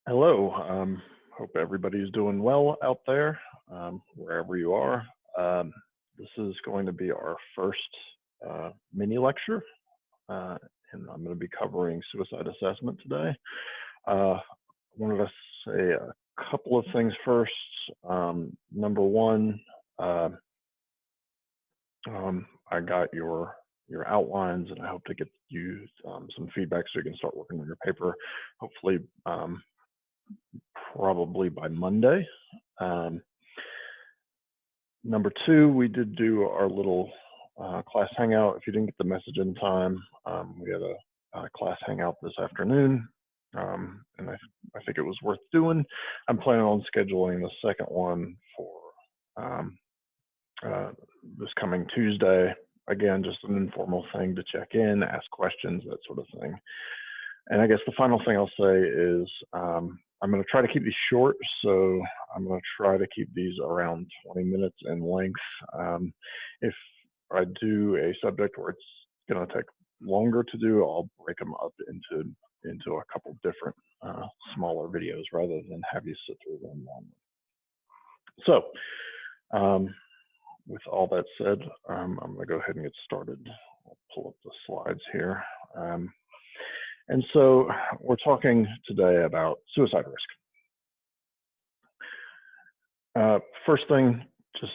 Hello. Hope everybody's doing well out there, wherever you are. Um, this is going to be our first mini lecture, uh, and I'm going to be covering suicide assessment today. I wanted to say a couple of things first. Number one, uh, I got your outlines, and I hope to get you some feedback so you can start working on your paper. Hopefully, probably by Monday. Um, Number two, we did do our little class hangout. If you didn't get the message in time, we had a class hangout this afternoon, and I think it was worth doing. I'm planning on scheduling the second one for um, this coming Tuesday. Again, just an informal thing to check in, ask questions, that sort of thing. And I guess the final thing I'll say is I'm going to try to keep these short, so I'm going to try to keep these around 20 minutes in length. If I do a subject where it's going to take longer to do, I'll break them up into a couple different smaller videos rather than have you sit through one long one. So with all that said, I'm going to go ahead and get started. I'll pull up the slides here. And so we're talking today about suicide risk. First thing, just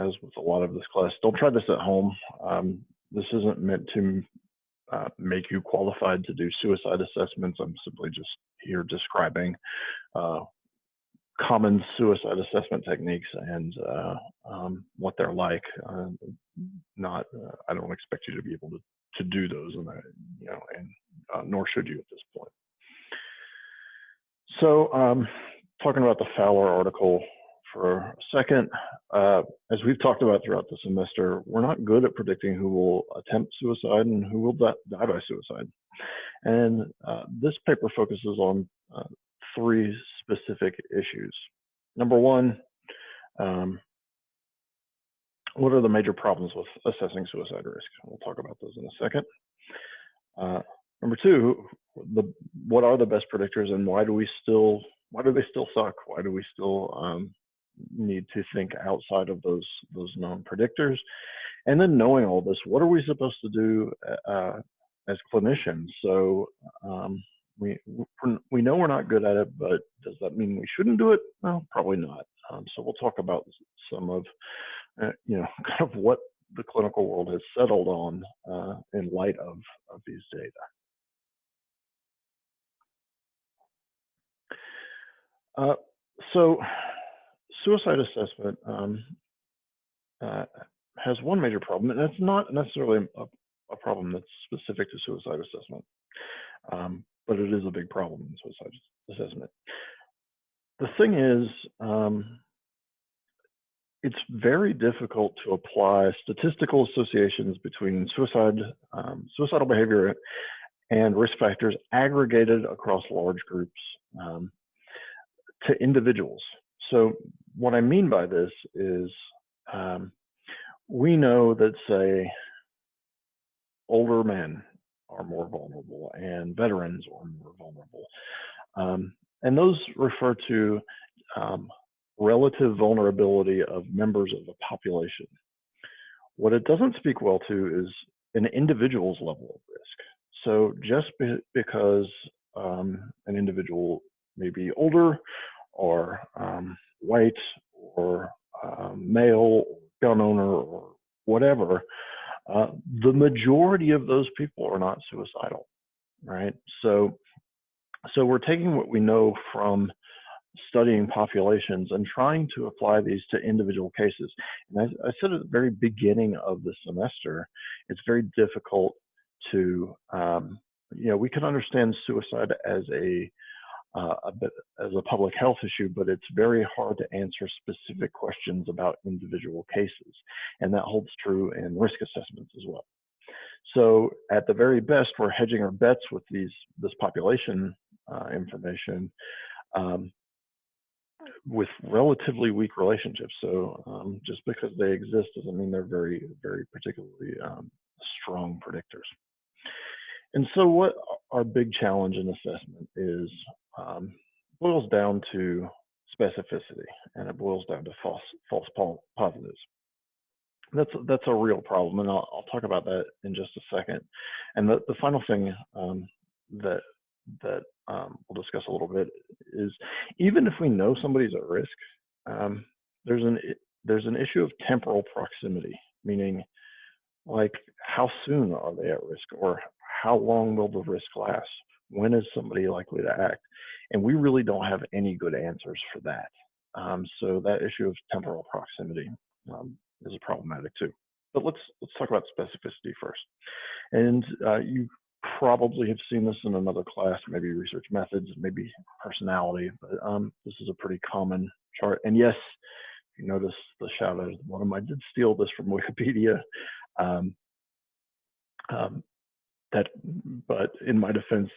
as with a lot of this class, don't try this at home. This isn't meant to make you qualified to do suicide assessments. I'm simply just here describing common suicide assessment techniques and what they're like. I don't expect you to be able to do those, and nor should you at this point. So, talking about the Fowler article for a second, as we've talked about throughout the semester, we're not good at predicting who will attempt suicide and who will die by suicide. And this paper focuses on three specific issues. Number one, what are the major problems with assessing suicide risk? We'll talk about those in a second. Number two, what are the best predictors, and why do they still suck? Why do we still need to think outside of those known predictors? And then knowing all this, what are we supposed to do as clinicians? So we know we're not good at it, but does that mean we shouldn't do it? Well, probably not. So we'll talk about some of kind of what the clinical world has settled on in light of these data. So suicide assessment has one major problem, and it's not necessarily a problem that's specific to suicide assessment, but it is a big problem in suicide assessment. The thing is, it's very difficult to apply statistical associations between suicidal behavior and risk factors aggregated across large groups to individuals. So what I mean by this is we know that, say, older men are more vulnerable and veterans are more vulnerable. And those refer to relative vulnerability of members of the population. What it doesn't speak well to is an individual's level of risk. So just because an individual may be older or white or male, or gun owner, or whatever, the majority of those people are not suicidal, right? So we're taking what we know from studying populations and trying to apply these to individual cases. And I said at the very beginning of the semester, it's very difficult to, we can understand suicide as a public health issue, but it's very hard to answer specific questions about individual cases. And that holds true in risk assessments as well. So at the very best, we're hedging our bets with this population information with relatively weak relationships. So just because they exist doesn't mean they're very, very particularly strong predictors. And so what our big challenge in assessment is boils down to specificity, and it boils down to positives. That's a real problem, and I'll talk about that in just a second. And the final thing that we'll discuss a little bit is, even if we know somebody's at risk, um, there's an issue of temporal proximity, meaning like how soon are they at risk, or how long will the risk last? When is somebody likely to act? And we really don't have any good answers for that. So that issue of temporal proximity is problematic too. But let's talk about specificity first. And you probably have seen this in another class, maybe research methods, maybe personality, but this is a pretty common chart. And yes, if you notice the shout out at the bottom, I did steal this from Wikipedia. But in my defense,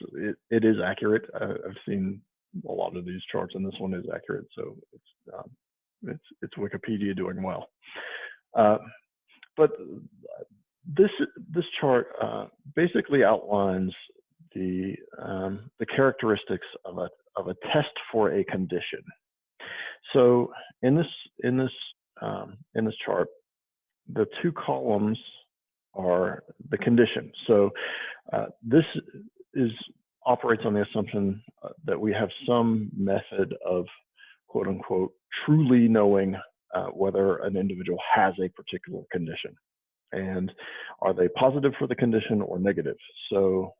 it is accurate. I've seen a lot of these charts, and this one is accurate, so it's Wikipedia doing well. But this chart basically outlines the characteristics of a test for a condition. So in this chart, the two columns are the condition. So this operates on the assumption that we have some method of, quote unquote, truly knowing whether an individual has a particular condition, and are they positive for the condition or negative. So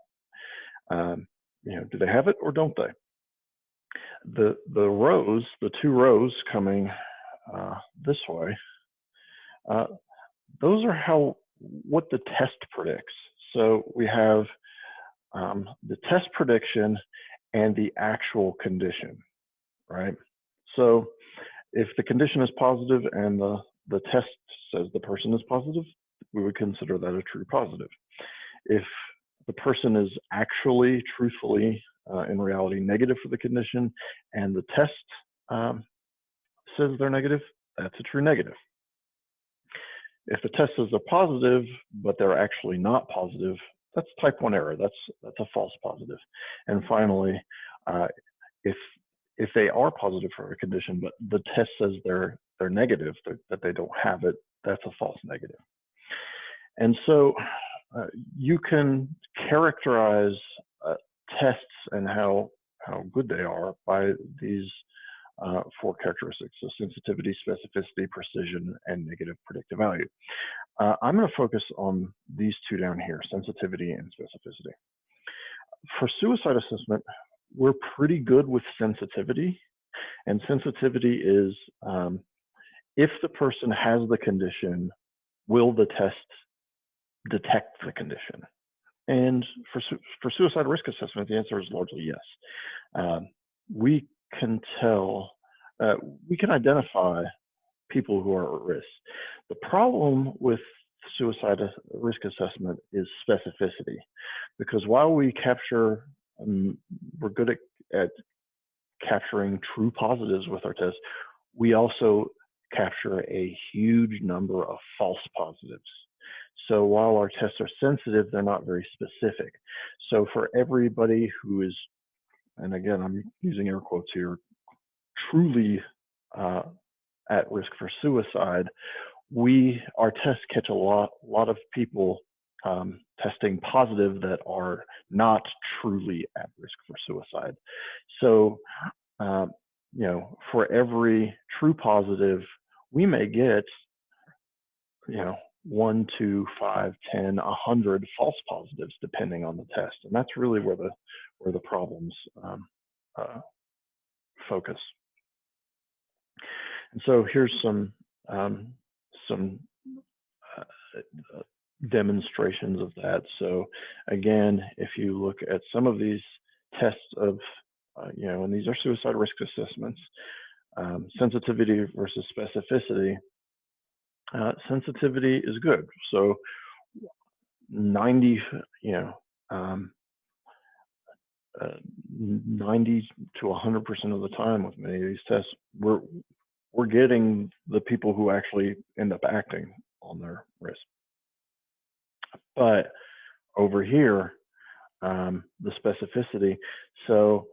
do they have it or don't they? The two rows coming this way, those are what the test predicts. So we have the test prediction and the actual condition, right? So if the condition is positive and the test says the person is positive, we would consider that a true positive. If the person is actually, truthfully, in reality, negative for the condition, and the test says they're negative, that's a true negative. If the test says they're positive, but they're actually not positive, that's type 1 error. That's a false positive. And finally, if they are positive for a condition, but the test says they're negative, that they don't have it, that's a false negative. And so you can characterize tests and how good they are by these 4 characteristics: so sensitivity, specificity, precision, and negative predictive value. I'm going to focus on these 2 down here, sensitivity and specificity. For suicide assessment, we're pretty good with sensitivity, and sensitivity is if the person has the condition, will the test detect the condition? And for suicide risk assessment, the answer is largely yes. We can identify people who are at risk. The problem with suicide risk assessment is specificity, because while we capture, we're good at capturing true positives with our tests, we also capture a huge number of false positives. So while our tests are sensitive, they're not very specific. So for everybody who is, and again, I'm using air quotes here, truly at risk for suicide, our tests catch a lot of people testing positive that are not truly at risk for suicide. So, for every true positive, we may get, 1, 2, 5, 10, 100 false positives, depending on the test. And that's really where the problems focus. And so here's some demonstrations of that. So again, if you look at some of these tests of, and these are suicide risk assessments, sensitivity versus specificity. Sensitivity is good. So 90 to 100% of the time with many of these tests, we're getting the people who actually end up acting on their risk. But over here, the specificity, so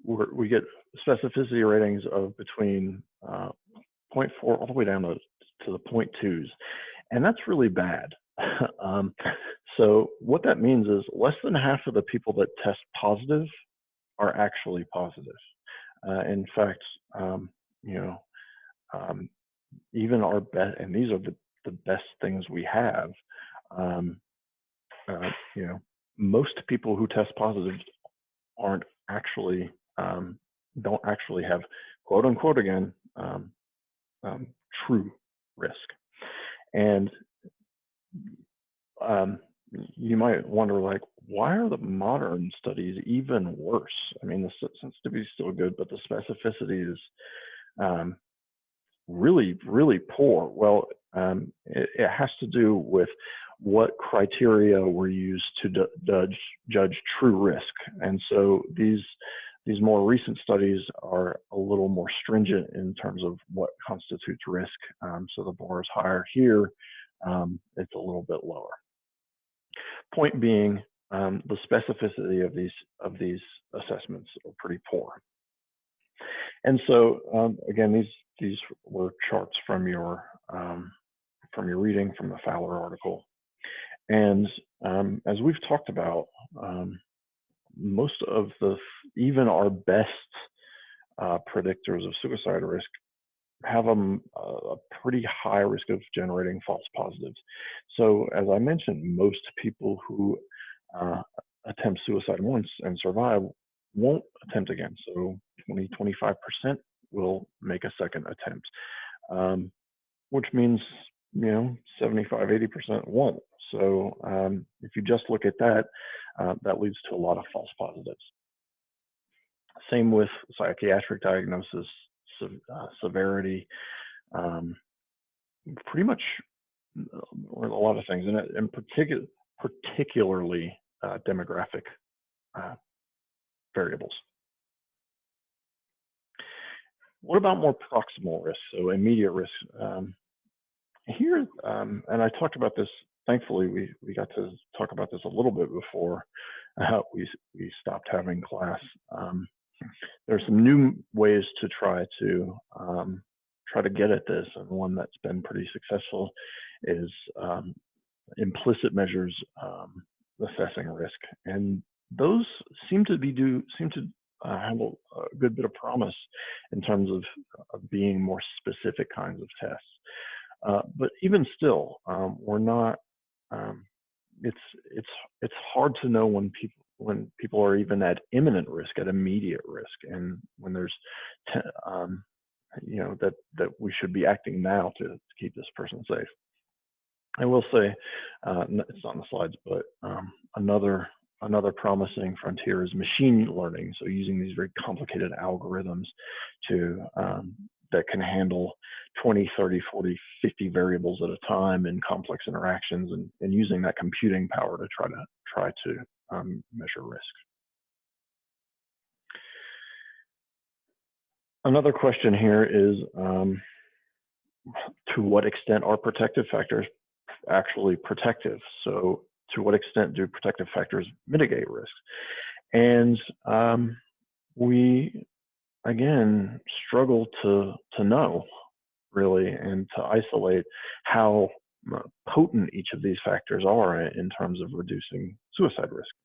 we get specificity ratings of between 0.4 all the way down to the 0.2s, and that's really bad. So what that means is less than half of the people that test positive are actually positive. In fact, you know, even our best, and these are the best things we have. You know, most people who test positive aren't actually don't actually have, quote unquote, again, true risk. And you might wonder, like, why are the modern studies even worse? I mean, the sensitivity is still good, but the specificity is really, really poor. Well, it has to do with what criteria were used to judge true risk. And so these more recent studies are a little more stringent in terms of what constitutes risk. So the bar is higher here, it's a little bit lower. Point being, the specificity of these assessments are pretty poor. And so again, these were charts from your reading from the Fowler article. And as we've talked about, most of even our best predictors of suicide risk have a pretty high risk of generating false positives. So as I mentioned, most people who attempt suicide once and survive won't attempt again. So 20–25% will make a second attempt, which means 75–80% won't. So if you just look at that, that leads to a lot of false positives. Same with psychiatric diagnosis, severity, pretty much a lot of things, and particularly demographic variables. What about more proximal risk, so immediate risk? Here, and I talked about this, thankfully we got to talk about this a little bit before we stopped having class. There's some new ways to try to get at this, and one that's been pretty successful is implicit measures assessing risk, and those seem to have a good bit of promise in terms of being more specific kinds of tests. But even still, we're not. It's hard to know when people are even at imminent risk, at immediate risk, and when there's that we should be acting now to keep this person safe. I will say, it's on the slides, but another promising frontier is machine learning. So using these very complicated algorithms that can handle 20, 30, 40, 50 variables at a time in complex interactions, and using that computing power to try to measure risk. Another question here is, to what extent are protective factors actually protective? So to what extent do protective factors mitigate risk? And we, again, struggle to know, really, and to isolate how potent each of these factors are in terms of reducing suicide risk.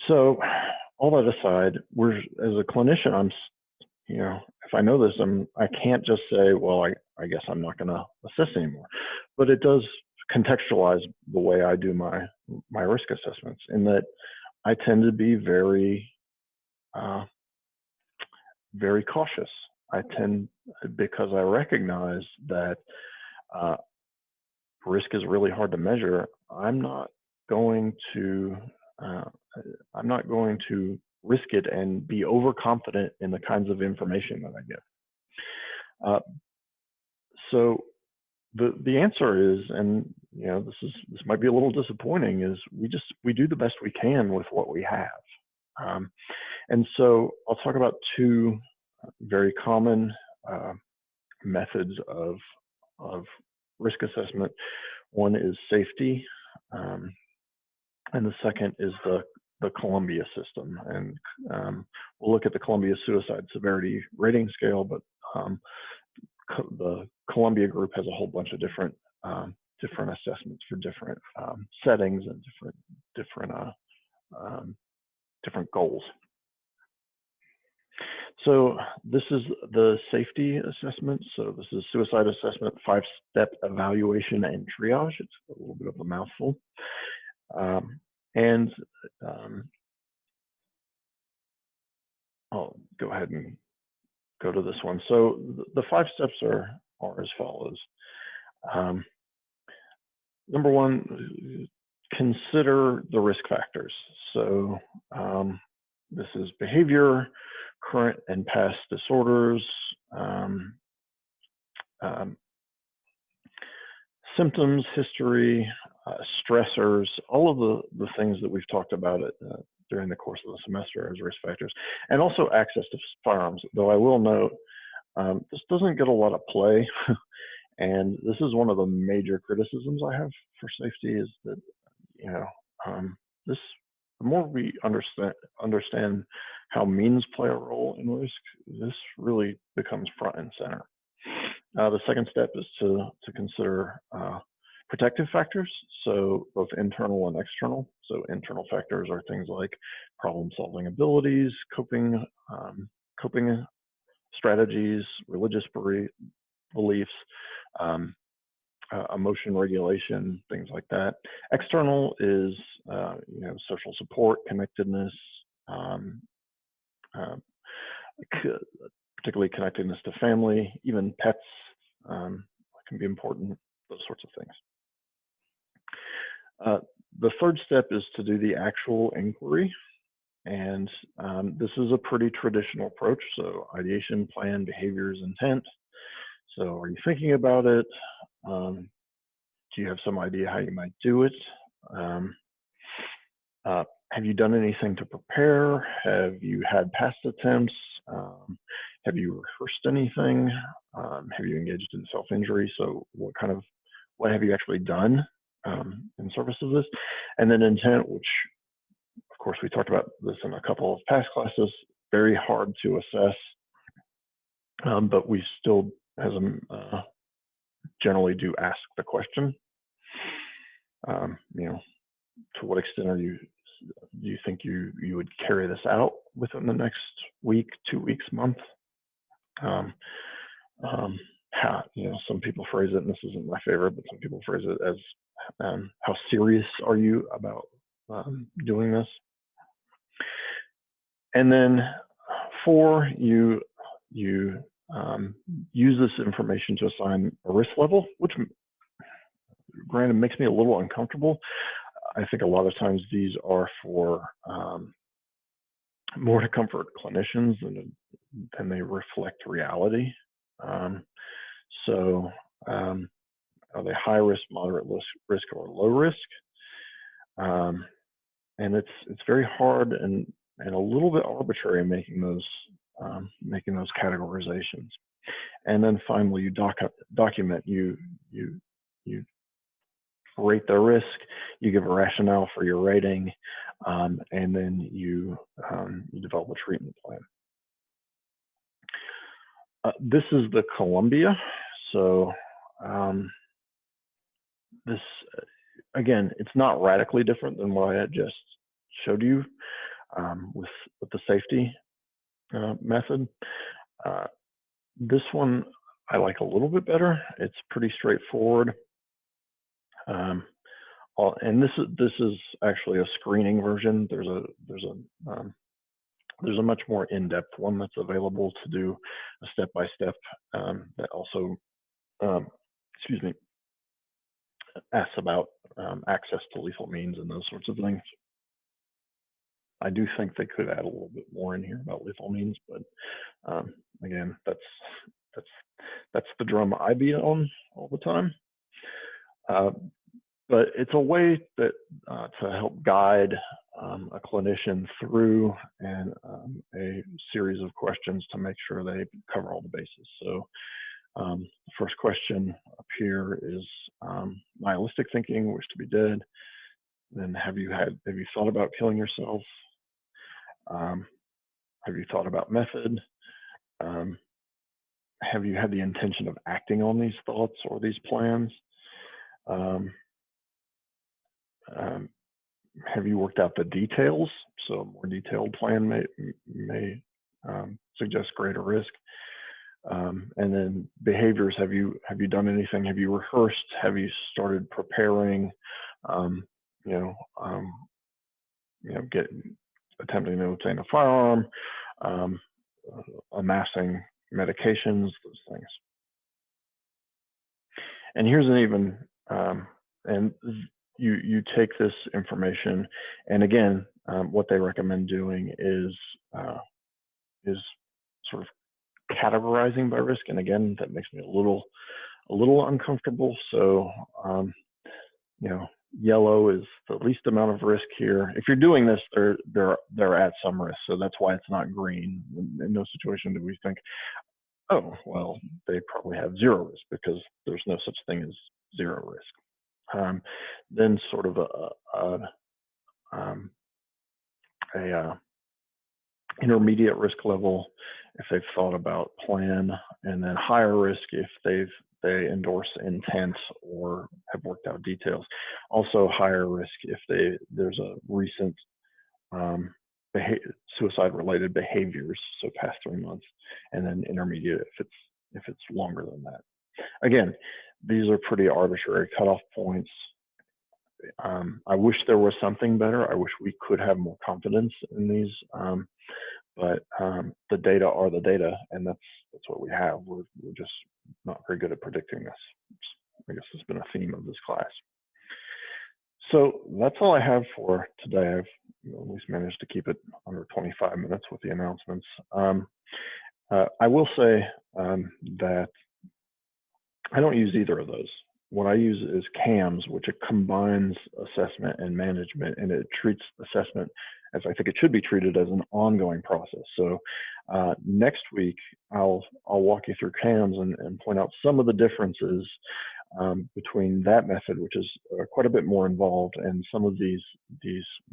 So all that aside, as a clinician, if I know this, I can't just say, well, I guess I'm not going to assess anymore. But it does contextualize the way I do my risk assessments, in that I tend to be very, very cautious. Because I recognize that risk is really hard to measure. I'm not going to risk it and be overconfident in the kinds of information that I get. So the answer is, and this might be a little disappointing, is we do the best we can with what we have. And so I'll talk about two very common methods of risk assessment. One is safety, and the second is the the Columbia system, and we'll look at the Columbia Suicide Severity Rating Scale, but the Columbia group has a whole bunch of different assessments for different settings and different goals. So this is the safety assessment. So this is suicide assessment, 5-step evaluation and triage. It's a little bit of a mouthful. I'll go ahead and go to this one. So the 5 steps are as follows. Number 1, consider the risk factors. So this is behavior, current and past disorders, symptoms, history, stressors, all of the things that we've talked about during the course of the semester as risk factors, and also access to firearms. Though I will note, this doesn't get a lot of play, and this is one of the major criticisms I have for safety is that, you know, the more we understand how means play a role in risk, this really becomes front and center. The second step is to consider protective factors, so both internal and external. So internal factors are things like problem-solving abilities, coping strategies, religious beliefs, emotion regulation, things like that. External is you know, social support, connectedness, particularly connectedness to family, even pets can be important, those sorts of things. The third step is to do the actual inquiry. And this is a pretty traditional approach. So ideation, plan, behaviors, intent. So are you thinking about it? Do you have some idea how you might do it? Have you done anything to prepare? Have you had past attempts? Have you rehearsed anything? Have you engaged in self-injury? So what have you actually done in service of this? And then intent, which of course we talked about this in a couple of past classes, very hard to assess, but we still generally do ask the question. You know, to what extent do you think you would carry this out within the next week, 2 weeks, month? How, you know, some people phrase it, and this isn't my favorite, but some people phrase it as how serious are you about doing this? And then 4, you use this information to assign a risk level, which granted makes me a little uncomfortable. I think a lot of times these are for more to comfort clinicians than they reflect reality. So are they high risk, moderate risk, or low risk? And it's very hard and a little bit arbitrary making those categorizations. And then finally, you document. You rate the risk. You give a rationale for your rating, and then you develop a treatment plan. This is the Columbia. So this, again, it's not radically different than what I had just showed you with the safety method. This one I like a little bit better. It's pretty straightforward. And this is actually a screening version. There's a much more in-depth one that's available to do a step-by-step that also, asks about access to lethal means and those sorts of things. I do think they could add a little bit more in here about lethal means, but again, that's the drum I beat on all the time. But it's a way that to help guide a clinician through a series of questions to make sure they cover all the bases. So the first question up here is nihilistic thinking, wish to be dead. then have you thought about killing yourself? Have you thought about method? Have you had the intention of acting on these thoughts or these plans? Um, um, have you worked out the details? So a more detailed plan may suggest greater risk. And then behaviors, have you done anything? Have you rehearsed? Have you started preparing? You know, attempting to obtain a firearm, amassing medications, those things. And here's an even, and you take this information, and again, what they recommend doing is sort of categorizing by risk. And again, that makes me a little uncomfortable. So, yellow is the least amount of risk here. If you're doing this, they're at some risk. So that's why it's not green. In no situation do we think, oh, well, they probably have zero risk, because there's no such thing as zero risk. Then sort of a intermediate risk level if they've thought about plan, and then higher risk if they endorse intent or have worked out details. Also higher risk if there's a recent suicide-related behaviors, so past 3 months, and then intermediate if it's longer than that. Again, these are pretty arbitrary cutoff points. I wish there was something better. I wish we could have more confidence in these, but the data are the data, and that's what we have. We're just not very good at predicting this. I guess it's been a theme of this class. So that's all I have for today. I've at least managed to keep it under 25 minutes with the announcements. I will say that I don't use either of those. What I use is CAMS, which it combines assessment and management, and it treats assessment as I think it should be treated, as an ongoing process. So next week, I'll walk you through CAMS and point out some of the differences between that method, which is quite a bit more involved, and some of these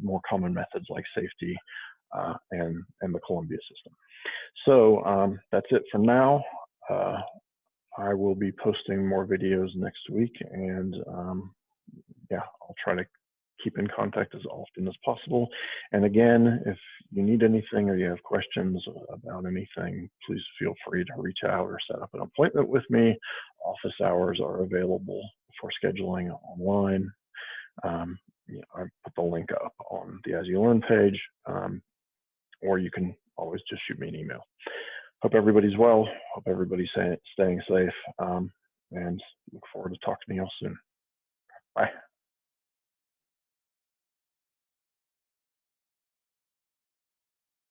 more common methods like safety and the Columbia system. So that's it for now. I will be posting more videos next week, and yeah, I'll try to keep in contact as often as possible. And again, if you need anything or you have questions about anything, please feel free to reach out or set up an appointment with me. Office hours are available for scheduling online. I put the link up on the As You Learn page, or you can always just shoot me an email. Hope everybody's well. Hope everybody's staying safe, and look forward to talking to you all soon. Bye.